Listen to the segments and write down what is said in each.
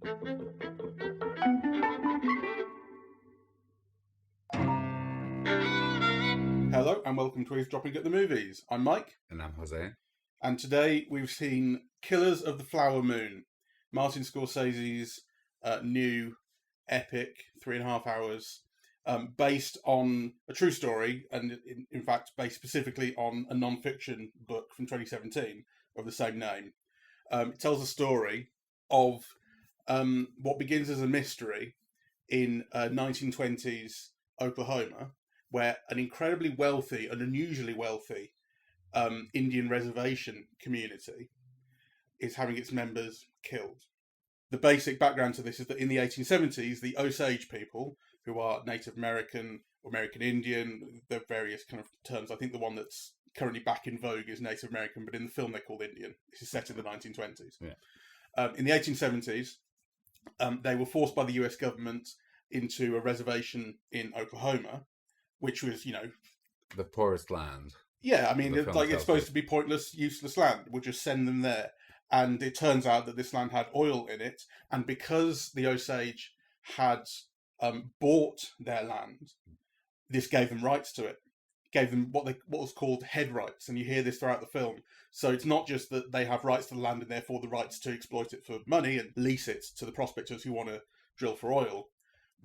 Hello and welcome to Eavesdropping at the Movies. I'm Mike. And I'm Jose. And today we've seen Killers of the Flower Moon, Martin Scorsese's new epic, 3.5 hours, based on a true story, and in fact based specifically on a non-fiction book from 2017 of the same name. It tells a story of what begins as a mystery in 1920s Oklahoma, where an incredibly wealthy, an unusually wealthy Indian reservation community is having its members killed. The basic background to this is that in the 1870s, the Osage people, who are Native American or American Indian, there are various kind of terms. I think the one that's currently back in vogue is Native American, but in the film they're called Indian. This is set in the 1920s. Yeah. In the 1870s, they were forced by the US government into a reservation in Oklahoma, which was, the poorest land. Yeah, I mean, it's supposed to be pointless, useless land. We'll just send them there. And it turns out that this land had oil in it. And because the Osage had bought their land, this gave them rights to it. Gave them what was called head rights. And you hear this throughout the film. So it's not just that they have rights to the land and therefore the rights to exploit it for money and lease it to the prospectors who want to drill for oil.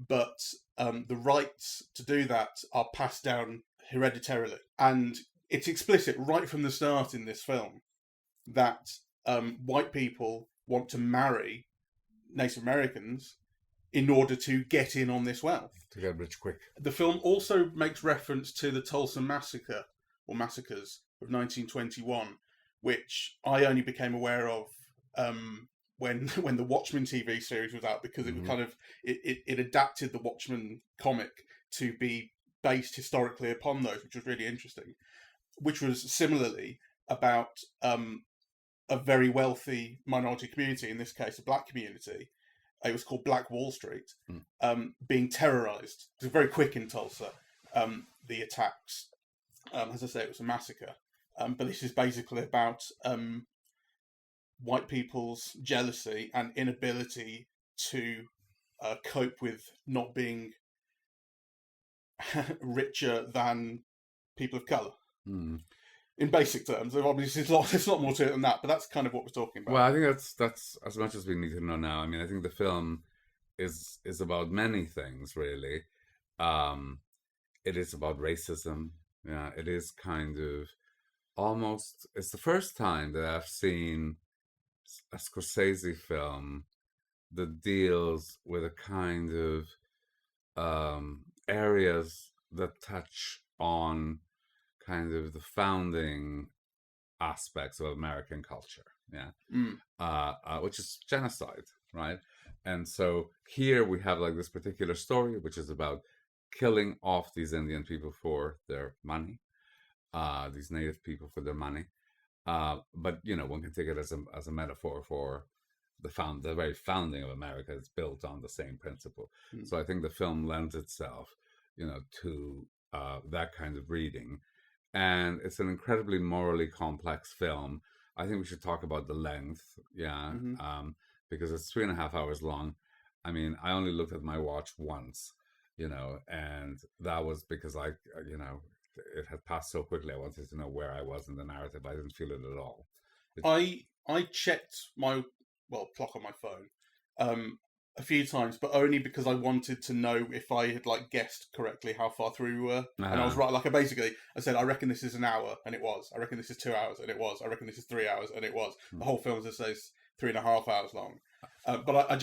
But the rights to do that are passed down hereditarily. And it's explicit right from the start in this film that white people want to marry Native Americans in order to get in on this wealth. To get rich quick. The film also makes reference to the Tulsa Massacre, or massacres, of 1921, which I only became aware of when the Watchmen TV series was out, because it was kind of it adapted the Watchmen comic to be based historically upon those, which was really interesting. Which was similarly about a very wealthy minority community, in this case a black community. It was called Black Wall Street, being terrorized. It was very quick in Tulsa, the attacks. As I say, it was a massacre. But this is basically about white people's jealousy and inability to cope with not being richer than people of colour. In basic terms, obviously there's a lot more to it than that, but that's kind of what we're talking about. Well, I think that's as much as we need to know now. I mean, I think the film is about many things, really. It is about racism. Yeah, it is kind of almost. It's the first time that I've seen a Scorsese film that deals with a kind of areas that touch on kind of the founding aspects of American culture, which is genocide, right? And so here we have like this particular story, which is about killing off these Indian people for their money, these native people for their money. But one can take it as a metaphor for the very founding of America. It's built on the same principle. So I think the film lends itself, to that kind of reading. And it's an incredibly morally complex film. I think we should talk about the length, because it's 3.5 hours long. I mean, I only looked at my watch once, and that was because it had passed so quickly. I wanted to know where I was in the narrative. I didn't feel it at all. I checked my clock on my phone a few times, but only because I wanted to know if I had guessed correctly how far through we were. And I was right. I said, I reckon this is an hour, and it was. I reckon this is 2 hours, and it was. I reckon this is 3 hours, and it was. The whole film, as I say, is 3.5 hours long. But I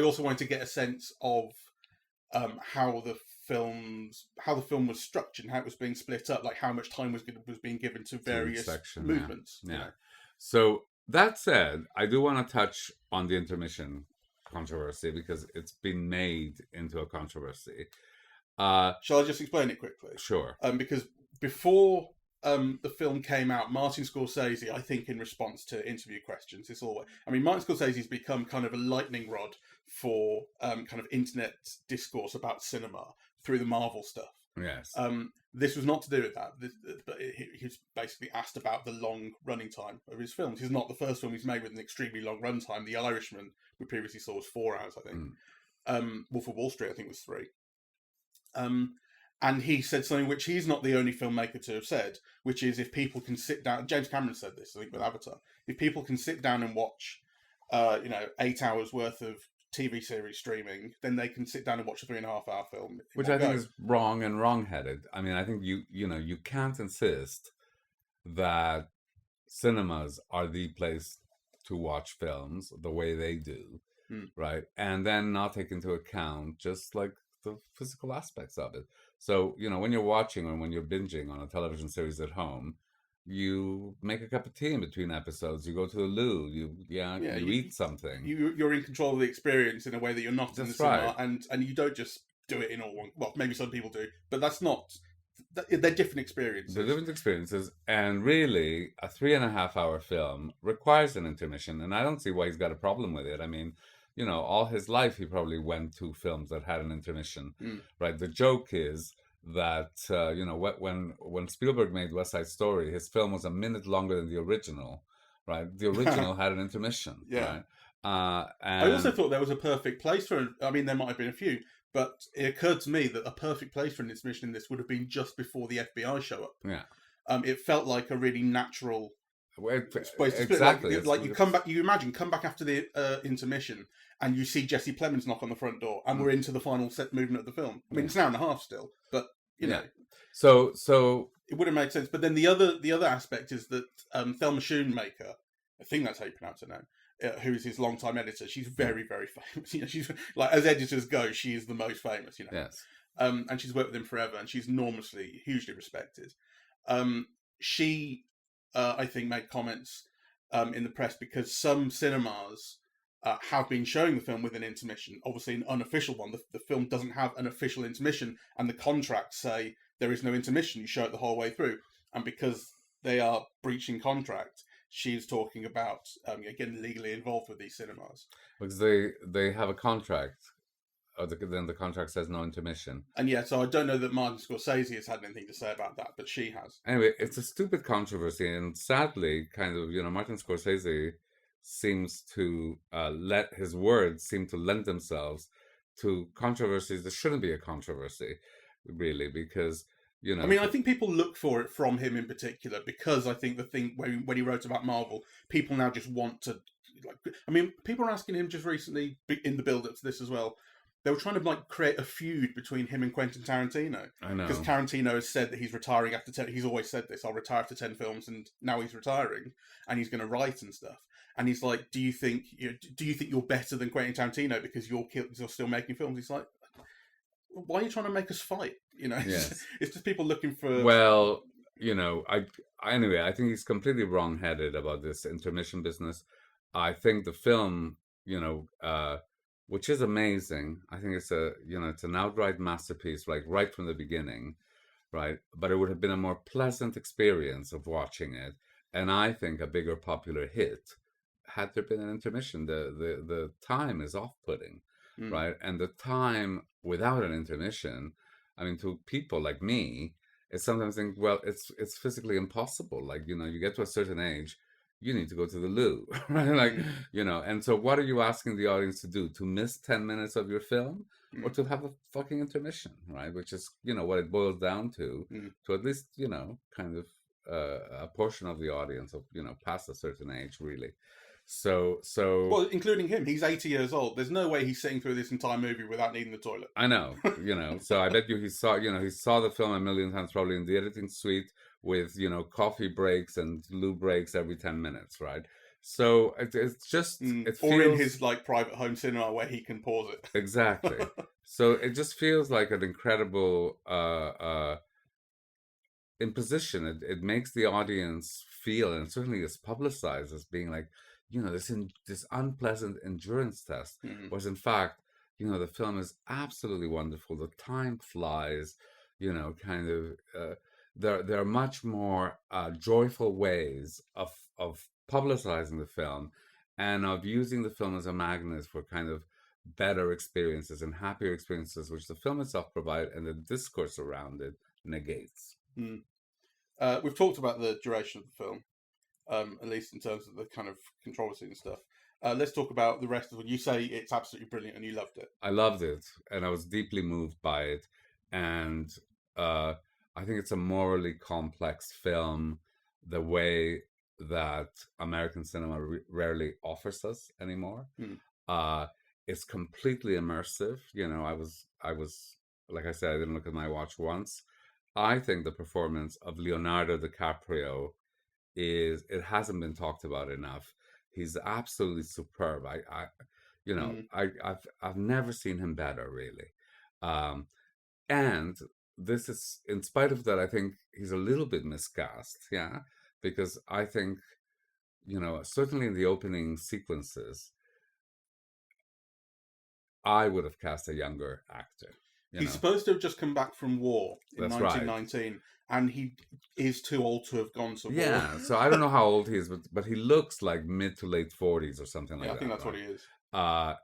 also wanted to get a sense of how the film was structured, and how it was being split up, like how much time was being given to various movements. Yeah. So that said, I do want to touch on the intermission controversy, because it's been made into a controversy. Shall I just explain it quickly? Sure. Because before the film came out, Martin Scorsese, I think in response to interview questions, Martin Scorsese's become kind of a lightning rod for kind of internet discourse about cinema through the Marvel stuff. Yes. This was not to do with that, but he was basically asked about the long running time of his films. He's not the first film he's made with an extremely long run time. The Irishman we previously saw was 4 hours, I think. Wolf of Wall Street, I think, was 3. And he said something which he's not the only filmmaker to have said, which is if people can sit down. James Cameron said this, I think, with Avatar. If people can sit down and watch, 8 hours worth of TV series streaming, then they can sit down and watch a 3.5-hour film. Which I think is wrong and wrong-headed. I mean, I think you can't insist that cinemas are the place to watch films the way they do, right? And then not take into account just like the physical aspects of it. So, when you're watching or when you're binging on a television series at home, you make a cup of tea in between episodes. You go to the loo. You eat something. You're in control of the experience in a way that you're not in the cinema, right. and you don't just do it in all one. Well, maybe some people do, but that's not. They're different experiences. They're different experiences, and really, a 3.5-hour film requires an intermission, and I don't see why he's got a problem with it. I mean, all his life he probably went to films that had an intermission, right? The joke is that when Spielberg made West Side Story, his film was a minute longer than the original, right? The original had an intermission, right? And I also thought there was a perfect place for. I mean, there might have been a few, but it occurred to me that a perfect place for an intermission in this would have been just before the FBI show up. Yeah, it felt like a really natural. Exactly. Like you come back. You imagine come back after the intermission, and you see Jesse Plemons knock on the front door, and we're into the final set movement of the film. I mean, it's an hour and a half still, but you know. So it would have made sense. But then the other aspect is that Thelma Schoonmaker, I think that's how you pronounce her name, who's his longtime editor. She's very, very famous. She's like, as editors go, she is the most famous. Yes. And she's worked with him forever, and she's enormously, hugely respected. She, I think, made comments in the press because some cinemas have been showing the film with an intermission, obviously an unofficial one. The film doesn't have an official intermission, and the contracts say there is no intermission. You show it the whole way through. And because they are breaching contract, she's talking about getting legally involved with these cinemas. Because they have a contract. Then the contract says no intermission. And so I don't know that Martin Scorsese has had anything to say about that, but she has. Anyway, it's a stupid controversy, and sadly, kind of, Martin Scorsese seems to let his words seem to lend themselves to controversies that shouldn't be a controversy, really, because, I mean, I think people look for it from him in particular, because I think the thing when he wrote about Marvel, people now just want to, people are asking him just recently, in the build-up to this as well, they were trying to create a feud between him and Quentin Tarantino. I know. Because Tarantino has said that he's retiring after 10. He's always said this, I'll retire after 10 films, and now he's retiring, and he's going to write and stuff. And he's like, do you think you're better than Quentin Tarantino because you're still making films? He's like, why are you trying to make us fight? Yes. It's just people looking for... Well, anyway, I think he's completely wrong-headed about this intermission business. I think the film, which is amazing. I think it's it's an outright masterpiece, like right from the beginning, right? But it would have been a more pleasant experience of watching it, and I think a bigger popular hit had there been an intermission. The time is off-putting, right? And the time without an intermission, I mean, to people like me, it's sometimes think, well, it's physically impossible. Like, you get to a certain age, you need to go to the loo, right? And so what are you asking the audience to do? To miss 10 minutes of your film or to have a fucking intermission, right? Which is, what it boils down to at least, kind of a portion of the audience of, past a certain age, really. So well, including him, he's 80 years old. There's no way he's sitting through this entire movie without needing the toilet. I know, so I bet you he saw the film a million times, probably in the editing suite with, coffee breaks and loo breaks every 10 minutes, right? So it's just, it feels... Or in his, private home cinema where he can pause it. Exactly. So it just feels like an incredible imposition. It makes the audience feel, and certainly is publicized as being like, this unpleasant endurance test, whereas in fact, the film is absolutely wonderful. The time flies, kind of, there are much more joyful ways of publicizing the film and of using the film as a magnet for kind of better experiences and happier experiences, which the film itself provides and the discourse around it negates. Mm. We've talked about the duration of the film, at least in terms of the kind of controversy and stuff. Let's talk about the rest of it. You say it's absolutely brilliant and you loved it. I loved it, and I was deeply moved by it, and I think it's a morally complex film, the way that American cinema rarely offers us anymore. Mm. It's completely immersive. I was like I said, I didn't look at my watch once. I think the performance of Leonardo DiCaprio it hasn't been talked about enough. He's absolutely superb. Mm. I've never seen him better, really. Um, and this is, in spite of that, I think he's a little bit miscast. Yeah, because I think, certainly in the opening sequences, I would have cast a younger actor. He's supposed to have just come back from war in That's 1919, right. And he is too old to have gone to war. Yeah, so I don't know how old he is, but he looks like mid to late 40s or something like that. Yeah, I think that's right? What he is.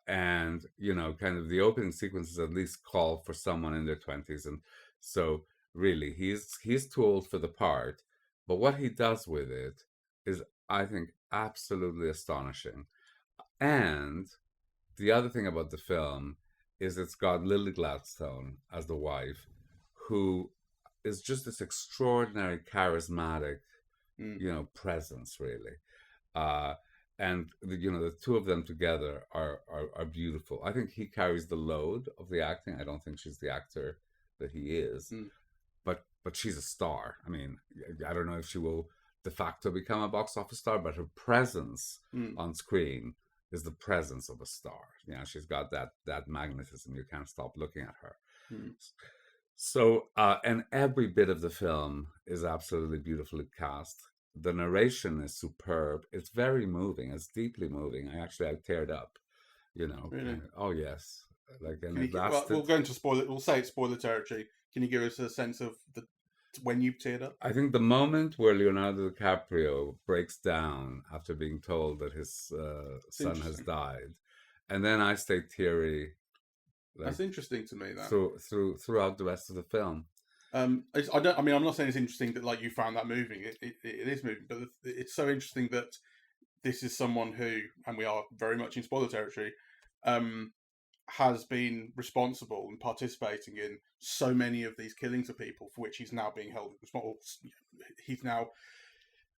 And, kind of the opening sequences at least call for someone in their 20s. And so really, he's too old for the part. But what he does with it is, I think, absolutely astonishing. And the other thing about the film is it's got Lily Gladstone as the wife, who is just this extraordinary, charismatic, presence, really. And the two of them together are beautiful. I think he carries the load of the acting. I don't think she's the actor that he is, but she's a star. I mean, I don't know if she will de facto become a box office star, but her presence on screen is the presence of a star. She's got that magnetism. You can't stop looking at her. So, and every bit of the film is absolutely beautifully cast. The narration is superb. It's very moving. It's deeply moving. I teared up. Really? Oh yes. We'll go into spoiler. We'll say it's spoiler territory. Can you give us a sense of when you teared up? I think the moment where Leonardo DiCaprio breaks down after being told that his son has died, and then I stay teary. That's interesting to me. That throughout the rest of the film. I'm not saying it's interesting that you found that moving. It is moving, but it's so interesting that this is someone who, and we are very much in spoiler territory, has been responsible and participating in so many of these killings of people for which he's now being held responsible. He's now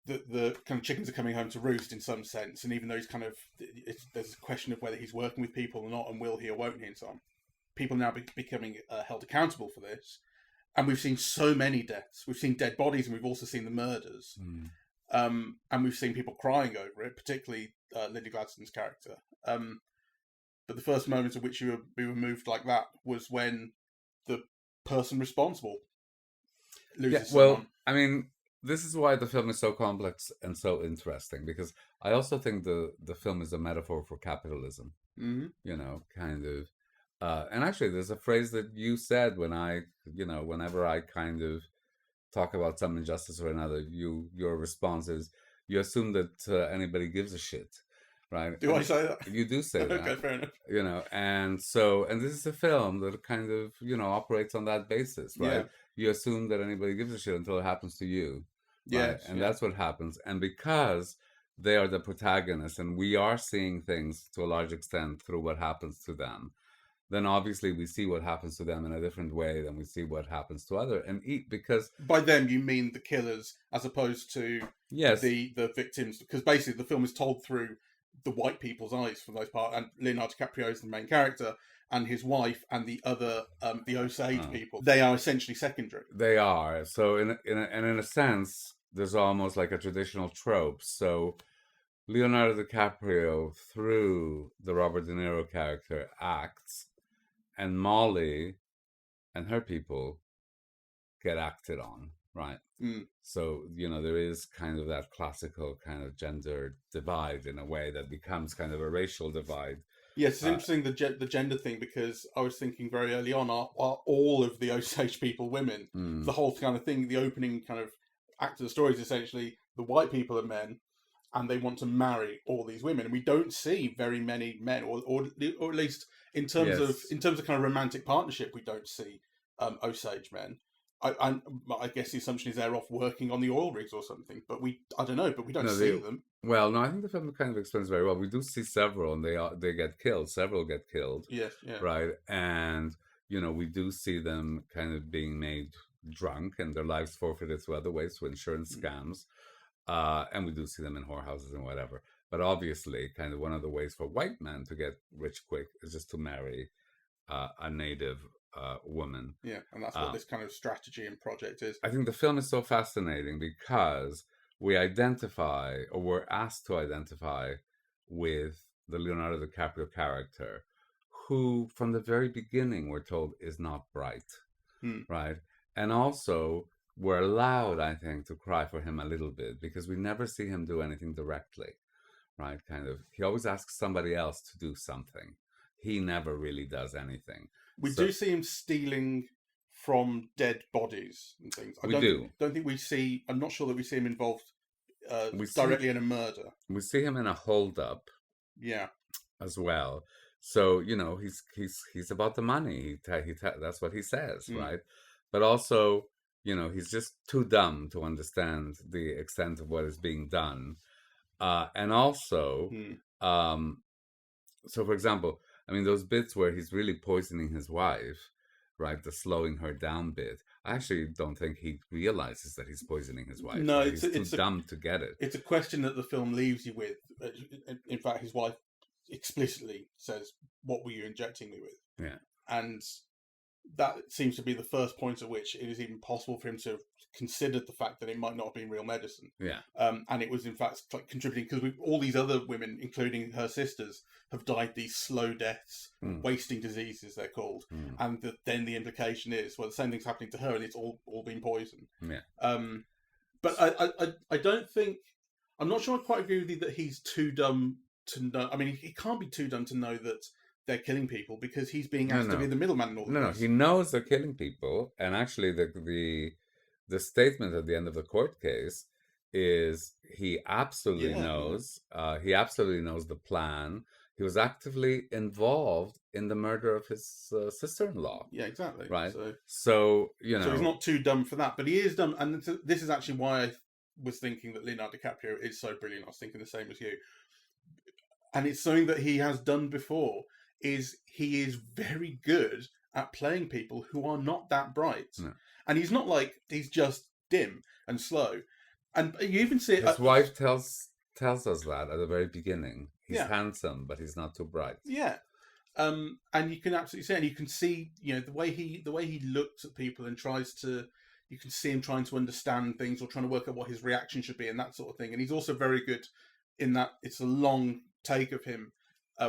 the kind of chickens are coming home to roost in some sense, and even though he's there's a question of whether he's working with people or not, and will he or won't he, and so on. People now becoming held accountable for this. And we've seen so many deaths. We've seen dead bodies, and we've also seen the murders. And we've seen people crying over it, particularly Lily Gladstone's character. But the first moment at which we were moved like that was when the person responsible loses someone. Well, I mean, this is why the film is so complex and so interesting, because I also think the film is a metaphor for capitalism. Kind of. And actually, there's a phrase that you said whenever I kind of talk about some injustice or another, your response is you assume that anybody gives a shit, right? Do I say that? You do say that. Okay, fair enough. And this is a film that kind of operates on that basis, right? Yeah. You assume that anybody gives a shit until it happens to you, right? Yes, and that's what happens. And because they are the protagonists, and we are seeing things to a large extent through what happens to them, then obviously we see what happens to them in a different way than we see what happens to other. And because by them you mean the killers as opposed to the victims, because basically the film is told through the white people's eyes for the most part, and Leonardo DiCaprio is the main character, and his wife and the other the Osage people, they are essentially secondary. They are. So in a sense, there's almost like a traditional trope. So Leonardo DiCaprio, through the Robert De Niro character, acts, and Molly and her people get acted on, right? So, there is kind of that classical kind of gender divide in a way that becomes kind of a racial divide. Yes, it's interesting, the gender thing, because I was thinking very early on, are all of the Osage people women? The whole kind of thing, the opening kind of act of the story is essentially the white people are men, and they want to marry all these women. And we don't see very many men, or at least in terms of Yes. kind of romantic partnership, we don't see Osage men. I guess the assumption is they're off working on the oil rigs or something, but I don't know, but we don't No, see them. well, no, I think the film kind of explains very well. We do see several, and they get killed. Several get killed, Yes, yeah. right? And we do see them kind of being made drunk and their lives forfeited through other ways, through insurance scams, and we do see them in whorehouses and whatever. But obviously, kind of one of the ways for white men to get rich quick is just to marry a native woman. Yeah, and that's what this kind of strategy and project is. I think the film is so fascinating because we identify, or we're asked to identify, with the Leonardo DiCaprio character, who from the very beginning we're told is not bright, right? And also we're allowed, I think, to cry for him a little bit because we never see him do anything directly, right? Kind of, he always asks somebody else to do something. He never really does anything. We do see him stealing from dead bodies and things. Don't think we see. I'm not sure that we see him involved directly in a murder. We see him in a hold-up. Yeah. As well. So he's about the money. That's what he says, right? But also, he's just too dumb to understand the extent of what is being done, and also, so for example, I mean, those bits where he's really poisoning his wife, right? The slowing her down bit. I actually don't think he realizes that he's poisoning his wife. No, right? He's too dumb to get it. It's a question that the film leaves you with. In fact, his wife explicitly says, "What were you injecting me with?" Yeah. And that seems to be the first point at which it is even possible for him to have considered the fact that it might not have been real medicine. Yeah. And it was in fact contributing, because all these other women, including her sisters, have died these slow deaths, wasting diseases they're called. And then the implication is, well, the same thing's happening to her, and it's all been poisoned. Yeah. But I don't think, I'm not sure I quite agree with you that he's too dumb to know. I mean, he can't be too dumb to know that they're killing people, because he's being asked to be the middleman in all No, he knows they're killing people, and actually the statement at the end of the court case is he absolutely knows. He absolutely knows the plan. He was actively involved in the murder of his sister-in-law. Yeah, exactly. Right. So so he's not too dumb for that, but he is dumb. And this is actually why I was thinking that Leonardo DiCaprio is so brilliant. I was thinking the same as you. And it's something that he has done before. He is very good at playing people who are not that bright. No. And he's not like, he's just dim and slow. And you even see his wife tells us that at the very beginning. He's handsome, but he's not too bright. Yeah. And you can absolutely see, and you can see, the way he looks at people and you can see him trying to understand things or trying to work out what his reaction should be and that sort of thing. And he's also very good in that it's a long take of him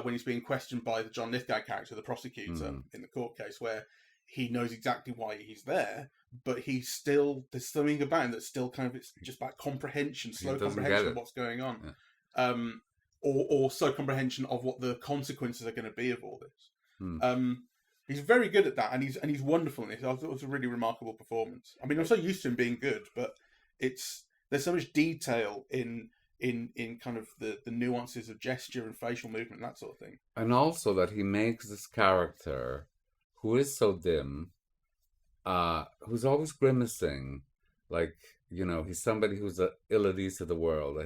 when he's being questioned by the John Lithgow character, the prosecutor in the court case, where he knows exactly why he's there, but there's something about him that's still kind of, it's just about comprehension, slow comprehension of what's going on. Yeah. Or slow comprehension of what the consequences are going to be of all this. He's very good at that, and he's wonderful in it. I thought it was a really remarkable performance. I mean, I'm so used to him being good, but there's so much detail in kind of the nuances of gesture and facial movement and that sort of thing. And also that he makes this character who is so dim, who's always grimacing, like, he's somebody who's ill at ease of the world.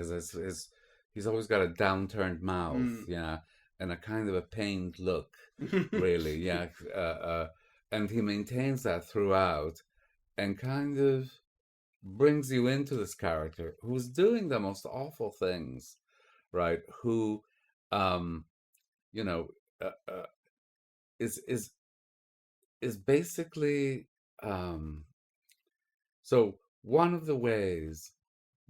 He's always got a downturned mouth, and a kind of a pained look, really, and he maintains that throughout, and kind of brings you into this character who's doing the most awful things, right? Who, is basically, so one of the ways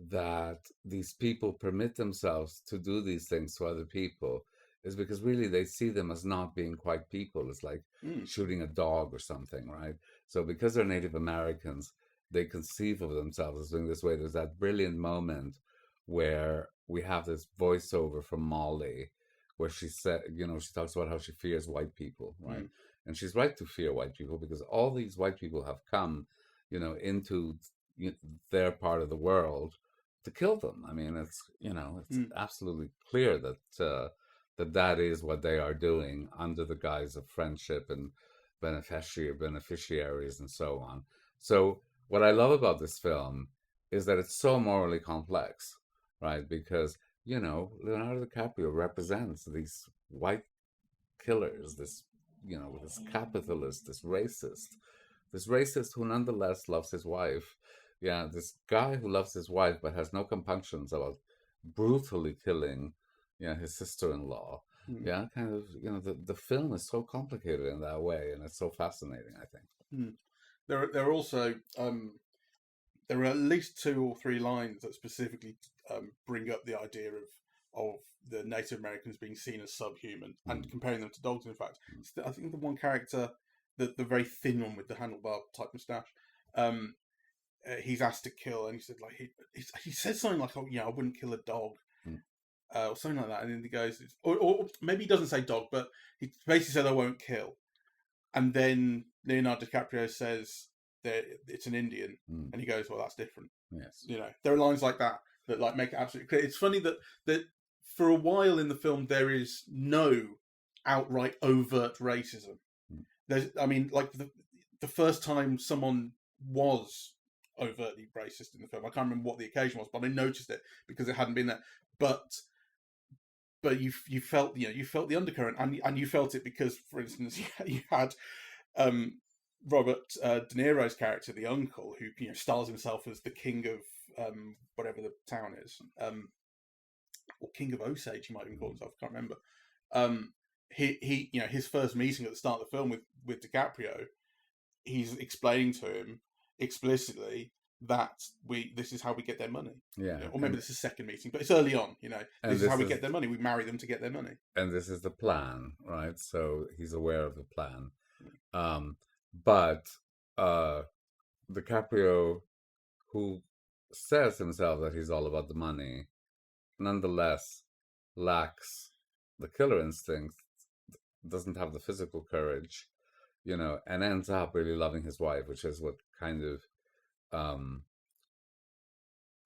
that these people permit themselves to do these things to other people is because really they see them as not being quite people. It's like shooting a dog or something, right? So because they're Native Americans, they conceive of themselves as doing this way. There's that brilliant moment where we have this voiceover from Molly, where she said, she talks about how she fears white people, right? And she's right to fear white people, because all these white people have come, into their part of the world to kill them. I mean, it's it's Mm. absolutely clear that that is what they are doing under the guise of friendship and beneficiaries and so on. So what I love about this film is that it's so morally complex, right? Because Leonardo DiCaprio represents these white killers, this capitalist, this racist who nonetheless loves his wife. Yeah, this guy who loves his wife but has no compunctions about brutally killing, his sister-in-law. Mm. Yeah, kind of, the film is so complicated in that way, and it's so fascinating, I think. Mm. There are also there are at least 2 or 3 lines that specifically bring up the idea of the Native Americans being seen as subhuman and Mm. comparing them to dogs. In fact, I think the one character, the very thin one with the handlebar type moustache, um, he's asked to kill, and he said like he says something like, "Oh, yeah, I wouldn't kill a dog." Mm. Or something like that, and then he goes, or maybe he doesn't say dog, but he basically said, "I won't kill." And then Leonardo DiCaprio says that it's an Indian, Mm. and he goes, "Well, that's different." Yes. There are lines like that that like make it absolutely clear. It's funny that for a while in the film there is no outright overt racism. Mm. I mean, like the first time someone was overtly racist in the film, I can't remember what the occasion was, but I noticed it because it hadn't been there. But you felt you felt the undercurrent, and you felt it because, for instance, you had Robert De Niro's character, the uncle, who styles himself as the king of whatever the town is, or king of Osage, he might even call himself. I can't remember. He his first meeting at the start of the film with DiCaprio, he's explaining to him explicitly that this is how we get their money. Yeah. Or maybe this is second meeting, but it's early on. This is how we get their money. We marry them to get their money. And this is the plan, right? So he's aware of the plan. But DiCaprio, who says himself that he's all about the money, nonetheless lacks the killer instinct, doesn't have the physical courage, and ends up really loving his wife, which is what kind of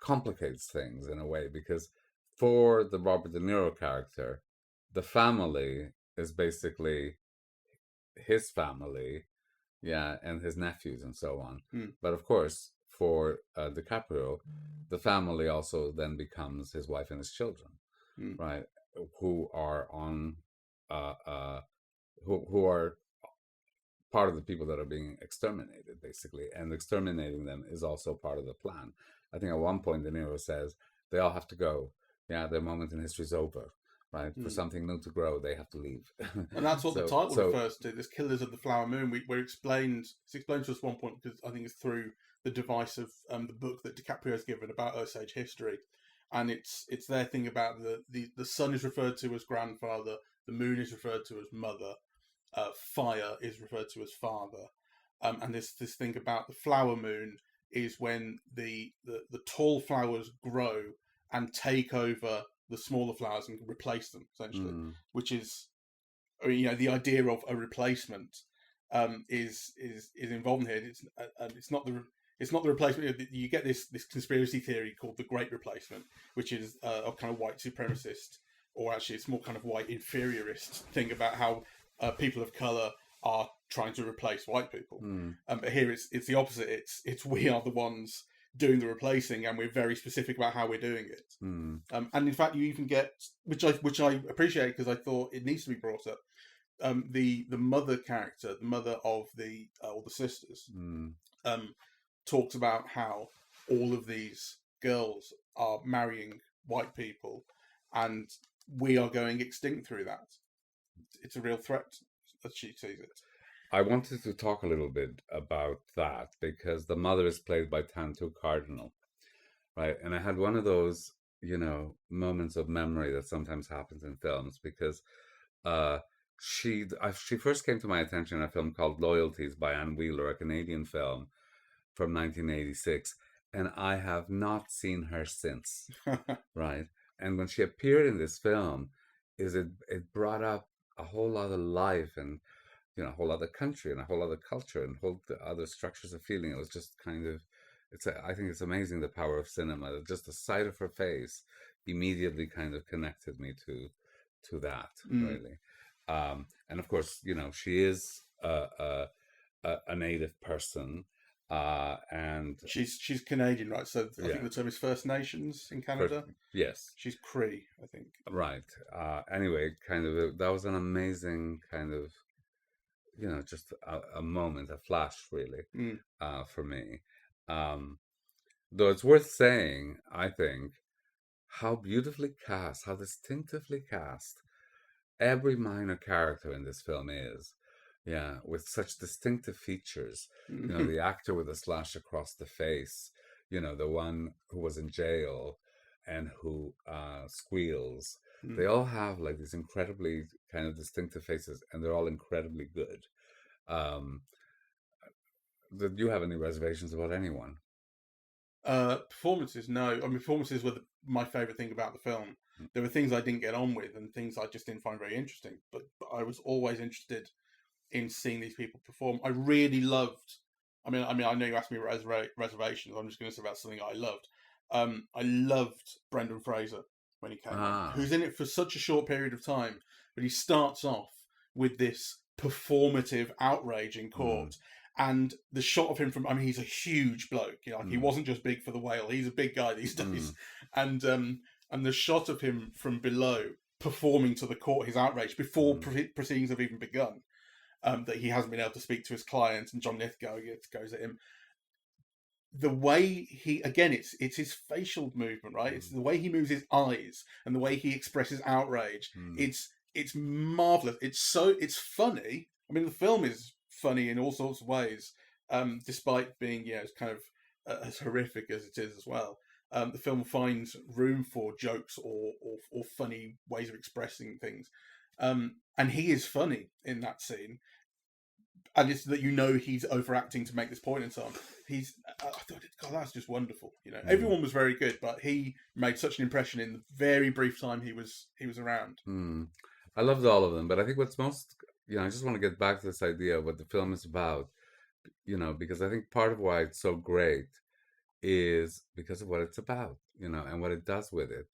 complicates things in a way, because for the Robert De Niro character, the family is basically his family, and his nephews and so on. But of course, for DiCaprio, the family also then becomes his wife and his children, right? Who are on, who are part of the people that are being exterminated, basically, and exterminating them is also part of the plan. I think at one point De Niro says they all have to go. Yeah, their moment in history is over. Right, for something new to grow, they have to leave. And that's what the title refers to. This "Killers of the Flower Moon." It's explained to us one point, because I think it's through the device of the book that DiCaprio has given about Osage history, and it's their thing about the sun is referred to as grandfather, the moon is referred to as mother, fire is referred to as father, and this thing about the flower moon is when the tall flowers grow and take over the smaller flowers and replace them, essentially, which is, the idea of a replacement is involved here. It's not the replacement. You get this conspiracy theory called the Great Replacement, which is a kind of white supremacist, or actually it's more kind of white inferiorist thing about how people of color are trying to replace white people. But here it's the opposite. It's we are the ones doing the replacing, and we're very specific about how we're doing it. And in fact, you even get, which I appreciate, because I thought it needs to be brought up, the mother character, the mother of the all the sisters, talks about how all of these girls are marrying white people, and we are going extinct through that. It's a real threat, as she sees it. I wanted to talk a little bit about that, because the mother is played by Tantu Cardinal, right? And I had one of those, moments of memory that sometimes happens in films, because she first came to my attention in a film called Loyalties by Anne Wheeler, a Canadian film from 1986, and I have not seen her since, right? And when she appeared in this film, it brought up a whole other life, and a whole other country, and a whole other culture, and whole other structures of feeling. It was just kind of I think it's amazing, the power of cinema. That just the sight of her face immediately kind of connected me to that, Mm. really. And of course, she is a native person, and She's Canadian, right? So I think yeah, the term is First Nations in first, Canada. yes, She's Cree, I think. right. Anyway, kind of that was an amazing kind of just a moment, a flash, really, Mm. for me. Um, though it's worth saying, I think, how beautifully cast, how distinctively cast every minor character in this film is. Yeah, with such distinctive features. Mm. The actor with a slash across the face, the one who was in jail and who squeals. They Mm. all have like these incredibly kind of distinctive faces, and they're all incredibly good. Um, did you have any reservations about anyone? Performances, no. I mean, performances were my favourite thing about the film. There were things I didn't get on with and things I just didn't find very interesting, but I was always interested in seeing these people perform. I really loved. I know you asked me about reservations. I'm just going to say about something I loved. I loved Brendan Fraser when he came in, Ah, who's in it for such a short period of time, but he starts off with this performative outrage in mm, court. And the shot of him from, he's a huge bloke. Like he mm, wasn't just big for the whale. He's a big guy these days. mm, And the shot of him from below performing to the court his outrage before mm, proceedings have even begun, that he hasn't been able to speak to his client, and John Lithgow goes at him. The way he, again, it's his facial movement, right? It's mm, the way he moves his eyes and the way he expresses outrage. mm, It's marvelous. It's funny. I mean, the film is funny in all sorts of ways, despite being it's kind of as horrific as it is as well. The film finds room for jokes or funny ways of expressing things, and he is funny in that scene, and it's that he's overacting to make this point and so on. I thought, God, that's just wonderful. mm, Everyone was very good, but he made such an impression in the very brief time he was around. mm. I loved all of them, but I think what's most, I just want to get back to this idea of what the film is about, because I think part of why it's so great is because of what it's about, and what it does with it.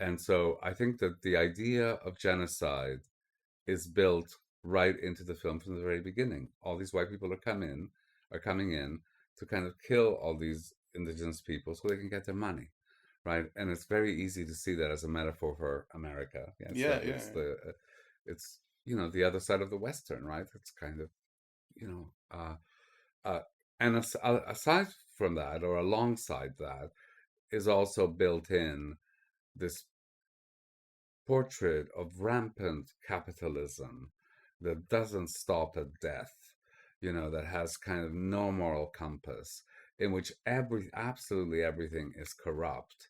And so I think that the idea of genocide is built right into the film from the very beginning. All these white people are coming in to kind of kill all these indigenous people so they can get their money, right? And it's very easy to see that as a metaphor for America. Yeah, it's Yeah, like yeah, it's the other side of the Western, right? It's kind of you know, uh, uh, and aside from that, or alongside that, is also built in this portrait of rampant capitalism that doesn't stop at death, that has kind of no moral compass, in which absolutely everything is corrupt,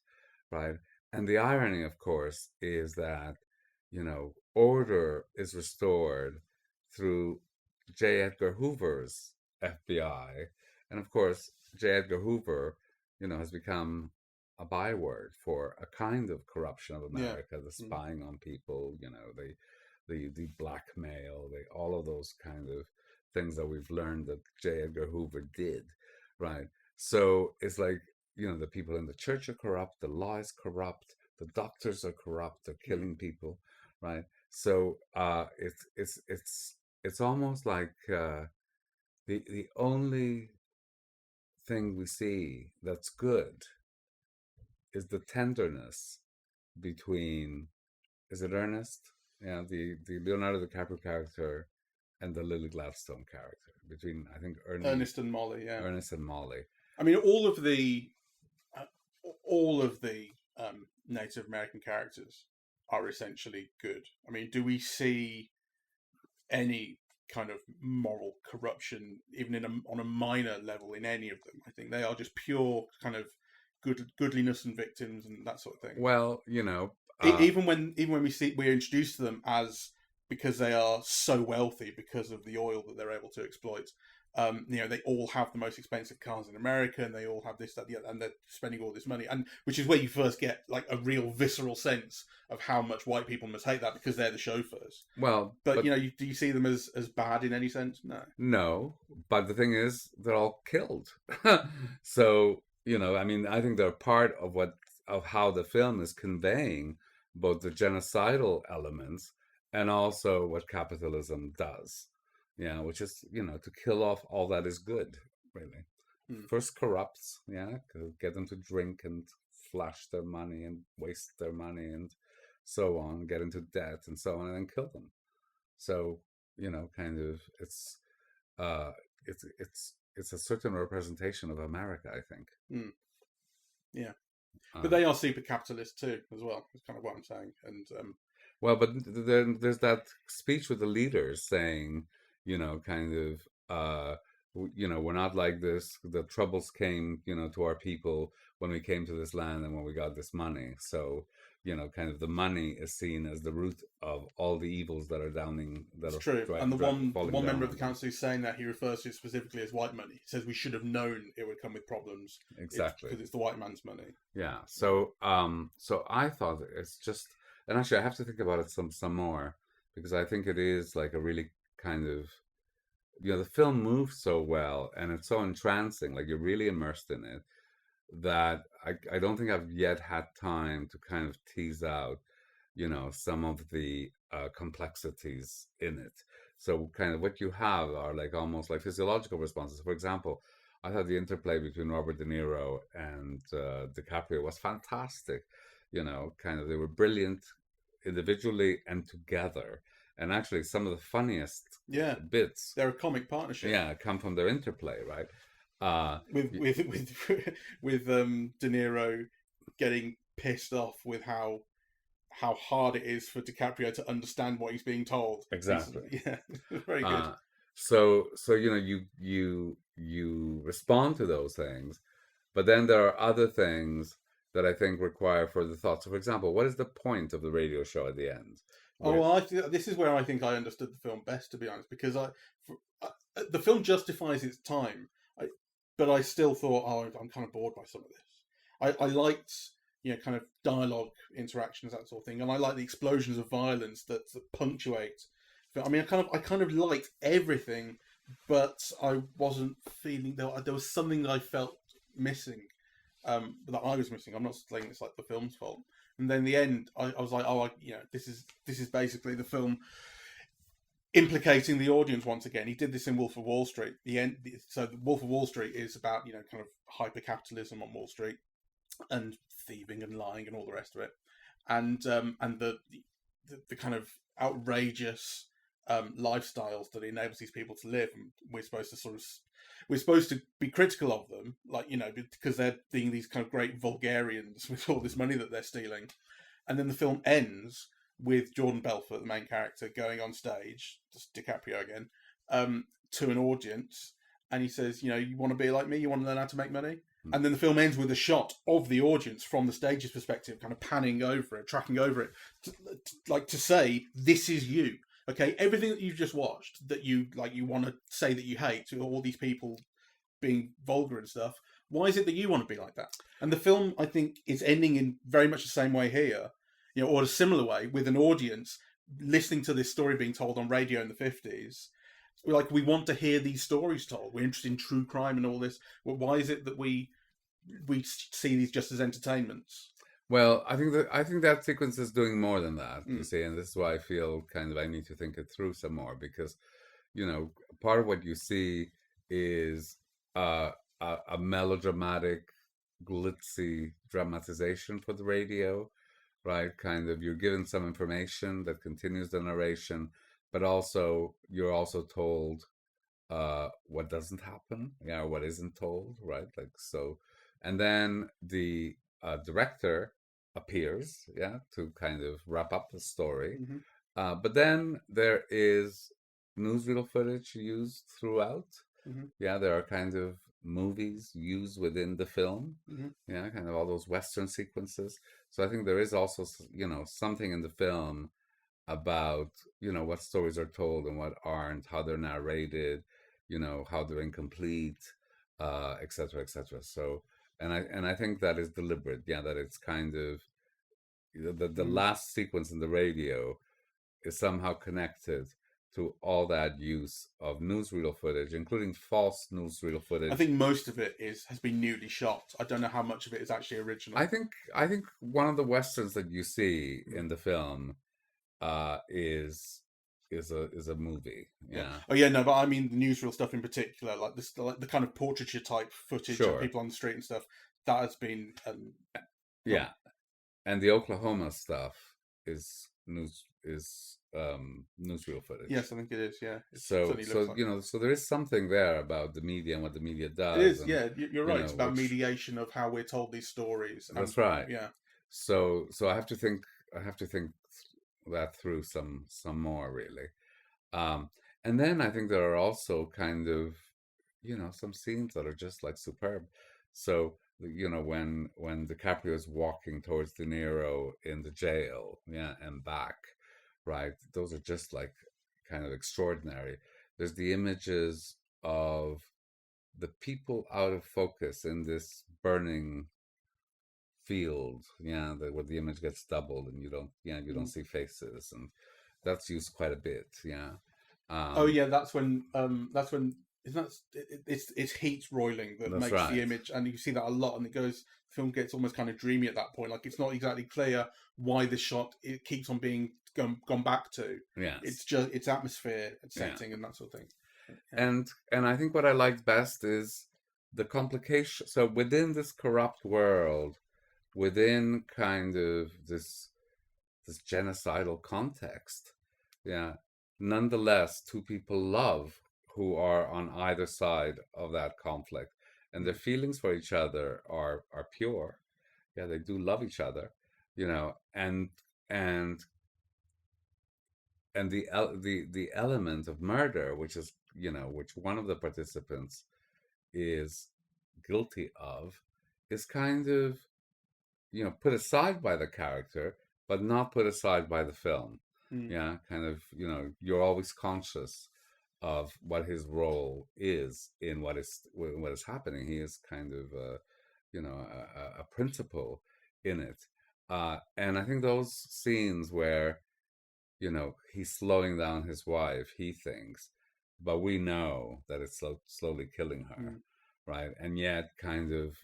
right? And the irony, of course, is that, order is restored through J. Edgar Hoover's FBI. And of course, J. Edgar Hoover, has become a byword for a kind of corruption of yeah. America, the Mm. spying on people, the blackmail, all of those kind of things that we've learned that J. Edgar Hoover did, right? So it's like, the people in the church are corrupt, the law is corrupt, the doctors are corrupt, they're Mm. killing people, right? So it's almost like the only thing we see that's good is the tenderness between, is it Ernest? Yeah, the Leonardo DiCaprio character and the Lily Gladstone character, between, I think, Ernest and Molly. Yeah. Ernest and Molly. I mean, uh, all of the Native American characters are essentially good. I mean, do we see any kind of moral corruption, even on a minor level, in any of them? I think they are just pure kind of goodliness and victims and that sort of thing. Well, uh, Even when we're introduced to them as, because they are so wealthy because of the oil that they're able to exploit. They all have the most expensive cars in America, and they all have this, that, the other, and they're spending all this money, and which is where you first get like a real visceral sense of how much white people must hate that, because they're the chauffeurs. well, But but do you see them as bad in any sense? No. no. But the thing is, they're all killed. So I mean, I think they're part of how the film is conveying both the genocidal elements and also what capitalism does. Yeah, which is, to kill off all that is good, really. Mm. First corrupts, yeah, get them to drink and flash their money and waste their money and so on, get into debt and so on, and then kill them. So, kind of, uh, it's a certain representation of America, I think. Mm. Yeah. But they are super capitalist too, as well. That's kind of what I'm saying. And well, but then there's that speech with the leaders saying, kind of, we're not like this. The troubles came, to our people when we came to this land and when we got this money. So, kind of the money is seen as the root of all the evils that are downing. That it's are true. And the one falling member down of the on them. council who's saying that, he refers to it specifically as white money. He says we should have known it would come with problems. Exactly. Because it's the white man's money. Yeah. So, so I thought it's just, and actually I have to think about it some more, because I think it is like a really kind of, the film moves so well and it's so entrancing, like you're really immersed in it, that I don't think I've yet had time to kind of tease out, some of the complexities in it. So kind of what you have are like almost like physiological responses. For example, I thought the interplay between Robert De Niro and DiCaprio was fantastic. Kind of they were brilliant individually and together. And actually, some of the funniest bits, they're a comic partnership. come from their interplay, right? With De Niro getting pissed off with how hard it is for DiCaprio to understand what he's being told. Exactly. Yeah, very good. So you respond to those things, but then there are other things that I think require further thought. So, for example, what is the point of the radio show at the end? This is where I think I understood the film best, to be honest, because the film justifies its time, but I still thought, I'm kind of bored by some of this. I liked, kind of dialogue interactions, that sort of thing, and I like the explosions of violence that punctuate. I mean, I kind of liked everything, but I wasn't feeling there was something that I felt missing, that I was missing. I'm not saying it's like the film's fault. And then in the end, I was like, this is basically the film implicating the audience once again. He did this in Wolf of Wall Street. So Wolf of Wall Street is about kind of hyper capitalism on Wall Street and thieving and lying and all the rest of it, and the kind of outrageous lifestyles that it enables these people to live. And we're supposed to be critical of them, like, because they're being these kind of great vulgarians with all this money that they're stealing. And then the film ends with Jordan Belfort, the main character, going on stage, just DiCaprio again, to an audience, and he says, you want to be like me? You want to learn how to make money? And then the film ends with a shot of the audience from the stage's perspective, kind of panning over it, tracking over it, to say, this is you. Okay, everything that you've just watched that you want to say that you hate, to all these people being vulgar and stuff, why is it that you want to be like that? And the film, I think, is ending in very much the same way here, or a similar way, with an audience listening to this story being told on radio in the 50s. Like, we want to hear these stories told. We're interested in true crime and all this. Well, why is it that we see these just as entertainments? Well, I think that sequence is doing more than that, you see, and this is why I feel kind of I need to think it through some more, because, part of what you see is a melodramatic, glitzy dramatization for the radio, right? Kind of, you're given some information that continues the narration, but also you're also told what doesn't happen, what isn't told, right? Like, so, and then the director appears, to kind of wrap up the story. Mm-hmm. But then there is newsreel footage used throughout. Mm-hmm. There are kind of movies used within the film. Mm-hmm. Kind of all those Western sequences. So I think there is also, something in the film about, what stories are told and what aren't, how they're narrated, how they're incomplete, et cetera, et cetera. So, and I think that is deliberate. That it's kind of the last sequence in the radio is somehow connected to all that use of newsreel footage, including false newsreel footage. I think most of it has been newly shot. I don't know how much of it is actually original. I think one of the westerns that you see in the film is a movie. Yeah. Oh yeah, no, but I mean the newsreel stuff in particular, like this, like the kind of portraiture type footage Sure. of people on the street and stuff. That has been. Yeah, and the Oklahoma stuff is newsreel footage. Yes, I think it is. Yeah. So like. So there is something there about the media and what the media does. It is. And, yeah, you're right. It's about mediation of how we're told these stories. That's right. Yeah. So I have to think that through some more really, and then I think there are also kind of some scenes that are just like superb. So when DiCaprio is walking towards De Niro in the jail, and back, right? Those are just like kind of extraordinary. There's the images of the people out of focus in this burning field, where the image gets doubled and you don't see faces, and that's used quite a bit. That's when it's heat roiling that makes the image, and you see that a lot, and the film gets almost kind of dreamy at that point. Like it's not exactly clear why the shot it keeps on being gone back to. Yeah, it's just its atmosphere and setting and that sort of thing. Yeah. And I think what I liked best is the complication. So within this corrupt world, within kind of this genocidal context, nonetheless, two people love who are on either side of that conflict, and their feelings for each other are pure. Yeah, they do love each other, and the element of murder, which is which one of the participants is guilty of, is kind of put aside by the character, but not put aside by the film. Yeah, kind of you're always conscious of what his role is in what is happening. He is kind of a principal in it, and I think those scenes where he's slowing down his wife, he thinks, but we know that it's slowly killing her, right? And yet kind of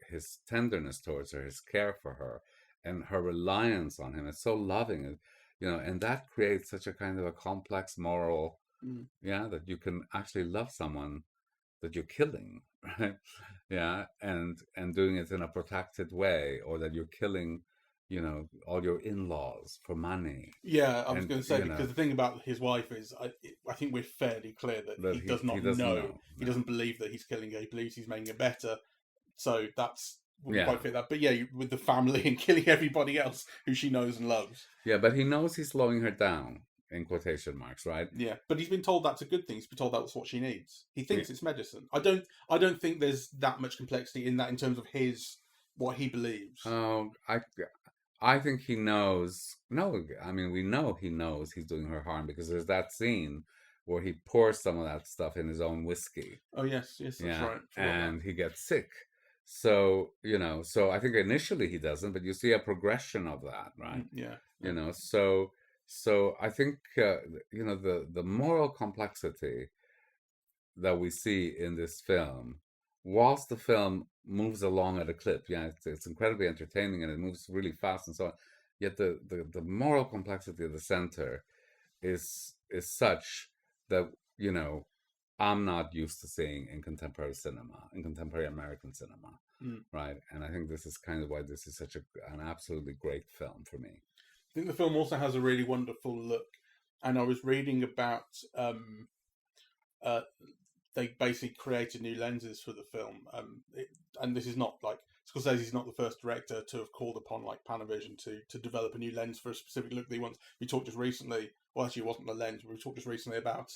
his tenderness towards her, his care for her, and her reliance on him, it's so loving, and that creates such a kind of a complex moral, that you can actually love someone that you're killing, right? And doing it in a protected way, or that you're killing all your in-laws for money. Yeah, I was going to say, because the thing about his wife is, I think we're fairly clear that he does not know. He doesn't believe that he's killing her. He believes he's making it better. So that's wouldn't quite fit that. But yeah, with the family and killing everybody else who she knows and loves. Yeah, but he knows he's slowing her down, in quotation marks, right? Yeah, but he's been told that's a good thing. He's been told that's what she needs. He thinks it's medicine. I don't think there's that much complexity in that in terms of what he believes. Oh, I think he knows. No, I mean, we know he knows he's doing her harm, because there's that scene where he pours some of that stuff in his own whiskey. Oh, yes, that's right. And he gets sick. So, so I think initially he doesn't, but you see a progression of that, right? Yeah. So I think, the moral complexity that we see in this film, whilst the film moves along at a clip, it's incredibly entertaining and it moves really fast and so on, yet the moral complexity of the center is such that I'm not used to seeing in contemporary cinema, in contemporary American cinema, right? And I think this is kind of why this is such an absolutely great film for me. I think the film also has a really wonderful look, and I was reading about they basically created new lenses for the film, and this is not like Scorsese's not the first director to have called upon like Panavision to develop a new lens for a specific look that he wants. We talked just recently, well, actually, it wasn't the lens, but we talked just recently about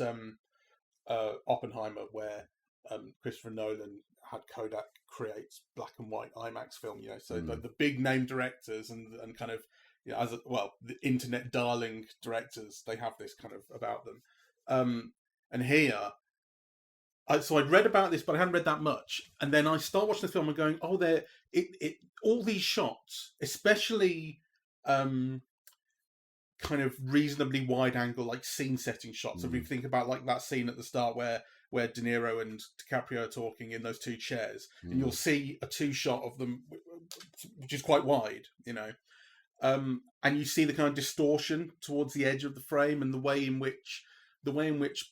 Oppenheimer, where Christopher Nolan had Kodak create black and white IMAX film. So the big name directors and kind of the internet darling directors, they have this kind of about them. And here, so I'd read about this, but I hadn't read that much. And then I start watching the film and going, oh, all these shots, especially kind of reasonably wide angle, like scene setting shots. So if you think about like that scene at the start where De Niro and DiCaprio are talking in those two chairs, and you'll see a two shot of them, which is quite wide, and you see the kind of distortion towards the edge of the frame, and the way in which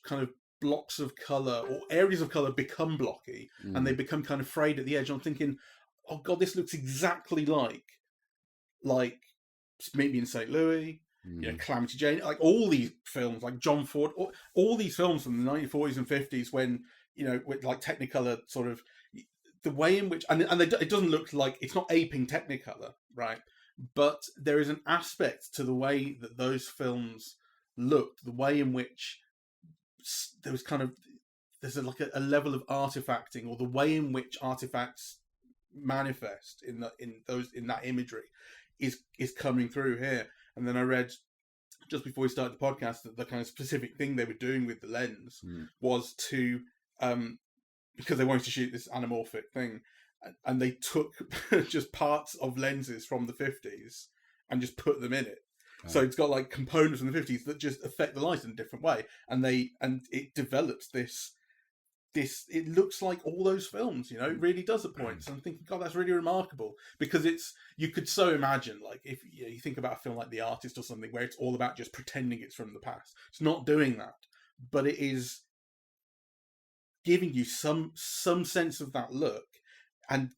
kind of blocks of color or areas of color become blocky, and they become kind of frayed at the edge. I'm thinking, oh god, this looks exactly like Meet Me in St. Louis, Calamity Jane, like all these films, like John Ford, all these films from the 1940s and 50s, when with like Technicolor sort of the way in which, it doesn't look like, it's not aping Technicolor, right? But there is an aspect to the way that those films looked, the way in which there was kind of, there's a level of artifacting, or the way in which artifacts manifest in that imagery is coming through here. And then I read just before we started the podcast that the kind of specific thing they were doing with the lens was to because they wanted to shoot this anamorphic thing, and they took just parts of lenses from the 50s and just put them in it. So it's got like components from the 50s that just affect the light in a different way, and it develops this. It looks like all those films, it really does at points. And I'm thinking, God, that's really remarkable, because you could so imagine, like, if you think about a film like The Artist or something, where it's all about just pretending it's from the past. It's not doing that, but it is giving you some sense of that look, and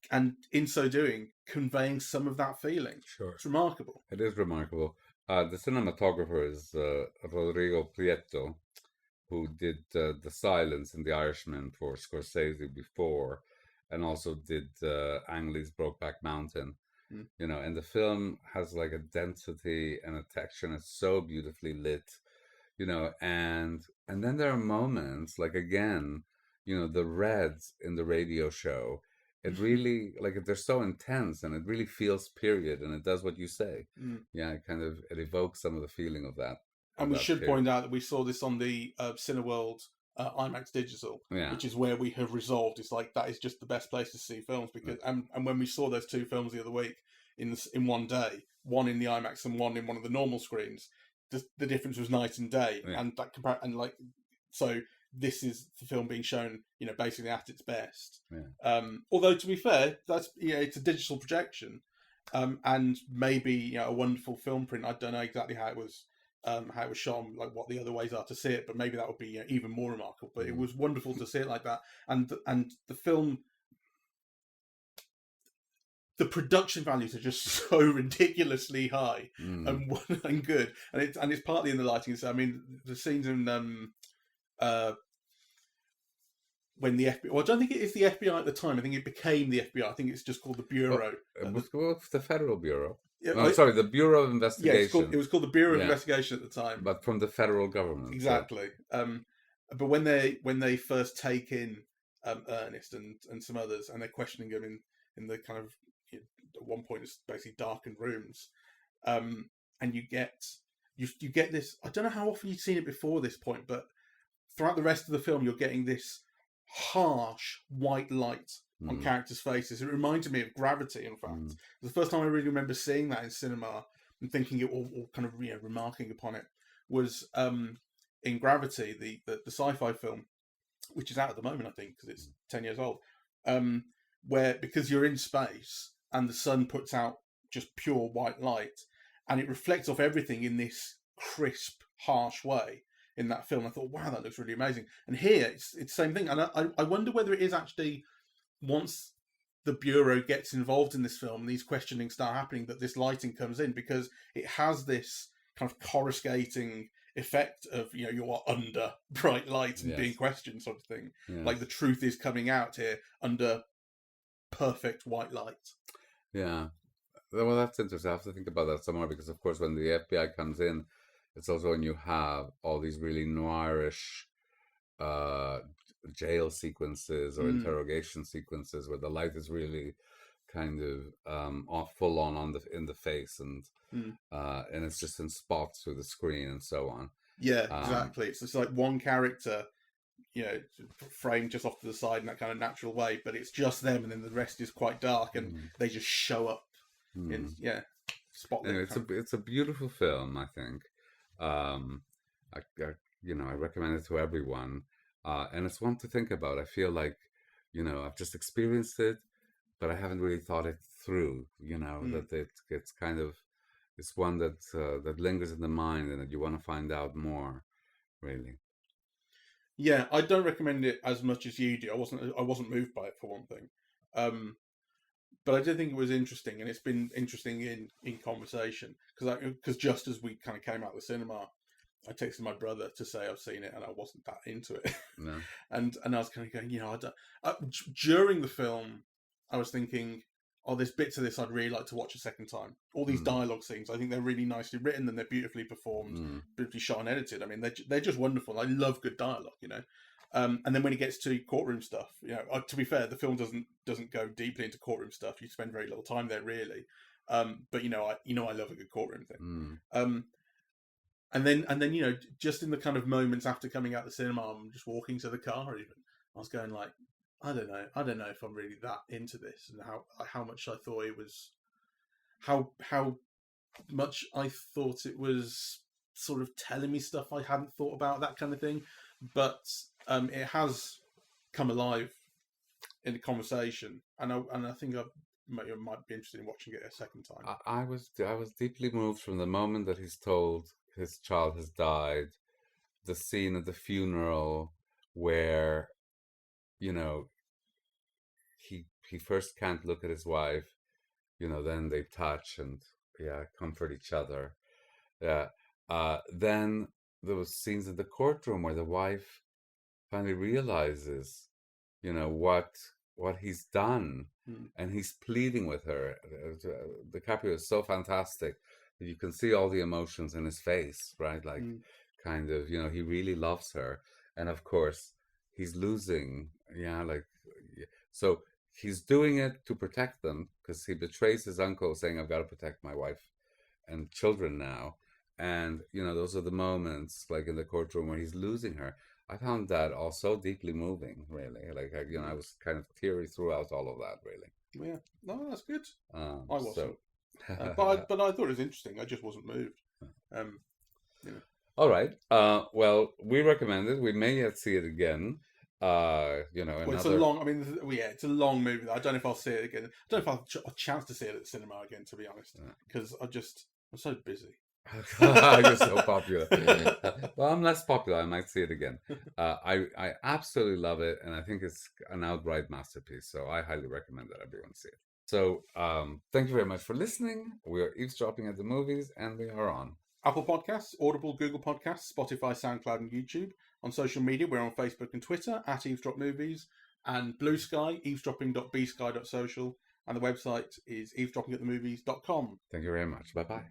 in so doing, conveying some of that feeling. Sure. It's remarkable. It is remarkable. The cinematographer is Rodrigo Prieto, who did The Silence and The Irishman for Scorsese before, and also did Ang Lee's Brokeback Mountain. And the film has like a density and a texture, and it's so beautifully lit, and then there are moments like, again, the reds in the radio show, it really, like, they're so intense, and it really feels period, and it does what you say. It evokes some of the feeling of that. And we should point out that we saw this on the Cineworld IMAX Digital, which is where we have resolved. It's like, that is just the best place to see films, because and when we saw those two films the other week in one day, one in the IMAX and one in one of the normal screens, the difference was night and day. And that so this is the film being shown, basically at its best. Although, to be fair, that's it's a digital projection, and maybe a wonderful film print. I don't know exactly how it was shot, like what the other ways are to see it, but maybe that would be even more remarkable. But it was wonderful to see it like that, and the film, the production values are just so ridiculously high and good, and it's partly in the lighting. So I mean, the scenes in when the FBI, well, I don't think it is the FBI at the time. I think it became the FBI. I think it's just called the Bureau. It was called the Federal Bureau. The Bureau of Investigation. Yeah, it was called the Bureau of Investigation at the time, but from the federal government. Exactly. So. But when they first take in Ernest and some others, and they're questioning him in the kind of, at one point it's basically darkened rooms, and you get this. I don't know how often you've seen it before this point, but throughout the rest of the film, you're getting this harsh white light on characters' faces. It reminded me of Gravity, in fact. It was the first time I really remember seeing that in cinema and thinking it, or kind of remarking upon it, was in Gravity, the sci-fi film, which is out at the moment, I think, because it's 10 years old, where, because you're in space and the sun puts out just pure white light, and it reflects off everything in this crisp, harsh way. In that film, I thought, wow, that looks really amazing. And here, it's the same thing. And I wonder whether it is actually, once the Bureau gets involved in this film and these questionings start happening, that this lighting comes in, because it has this kind of coruscating effect of, you're under bright light and being questioned, sort of thing. Like the truth is coming out here under perfect white light. Yeah. Well, that's interesting. I have to think about that some more, because, of course, when the FBI comes in, it's also when you have all these really noirish jail sequences or interrogation sequences where the light is really kind of full on in the face, and it's just in spots through the screen and so on. Yeah, exactly. It's just like one character, framed just off to the side in that kind of natural way, but it's just them, and then the rest is quite dark, and they just show up in spotlight. Anyway, it's a beautiful film, I think. Um, I recommend it to everyone, and it's one to think about. I feel like, I've just experienced it, but I haven't really thought it through. Mm. That it's kind of it's one that lingers in the mind, and that you want to find out more. Really. Yeah, I don't recommend it as much as you do. I wasn't moved by it for one thing. Um, but I did think it was interesting, and it's been interesting in conversation because just as we kind of came out of the cinema, I texted my brother to say I've seen it, and I wasn't that into it, No. and I was kind of going, I don't. During the film, I was thinking, oh, there's bits of this I'd really like to watch a second time. All these Mm, dialogue scenes, I think they're really nicely written and they're beautifully performed, mm, beautifully shot and edited. I mean, they're just wonderful. I love good dialogue. And then when it gets to courtroom stuff, to be fair, the film doesn't go deeply into courtroom stuff. You spend very little time there, really. But I love a good courtroom thing. mm, Um, and then just in the kind of moments after coming out the cinema, I'm just walking to the car. Even I was going like, I don't know if I'm really that into this, and how much I thought it was, how much I thought it was sort of telling me stuff I hadn't thought about, that kind of thing. But it has come alive in the conversation, and I think I might be interested in watching it a second time. I was deeply moved from the moment that he's told his child has died, the scene at the funeral where, you know, he first can't look at his wife, then they touch and comfort each other. Yeah. Then there was scenes in the courtroom where the wife finally realizes, what he's done, Mm, and he's pleading with her. DiCaprio is so fantastic that you can see all the emotions in his face, right? Like, mm, kind of, he really loves her, and of course, he's losing. Yeah, like, so he's doing it to protect them because he betrays his uncle, saying, "I've got to protect my wife and children now." And those are the moments, like in the courtroom, where he's losing her. I found that all so deeply moving, really. Like, I mm. was kind of teary throughout all of that, really. Yeah, no, that's good. I wasn't, So, but I thought it was interesting. I just wasn't moved. Um, you know. all right. Well, we recommend it. We may yet see it again. Well, it's a Another. long. I mean, yeah, it's a long movie. I don't know if I'll see it again. I don't know if I'll have a chance to see it at the cinema again, to be honest, because I'm so busy. You're so popular. Well, I'm less popular. I might see it again. I absolutely love it, and I think it's an outright masterpiece. So I highly recommend that everyone see it. So thank you very much for listening. We are eavesdropping at the movies, and we are on Apple Podcasts, Audible, Google Podcasts, Spotify, SoundCloud, and YouTube. On social media, we're on Facebook and Twitter at Eavesdrop Movies, and Blue Sky, eavesdropping.bsky.social, and the website is eavesdroppingatthemovies.com. Thank you very much. Bye bye.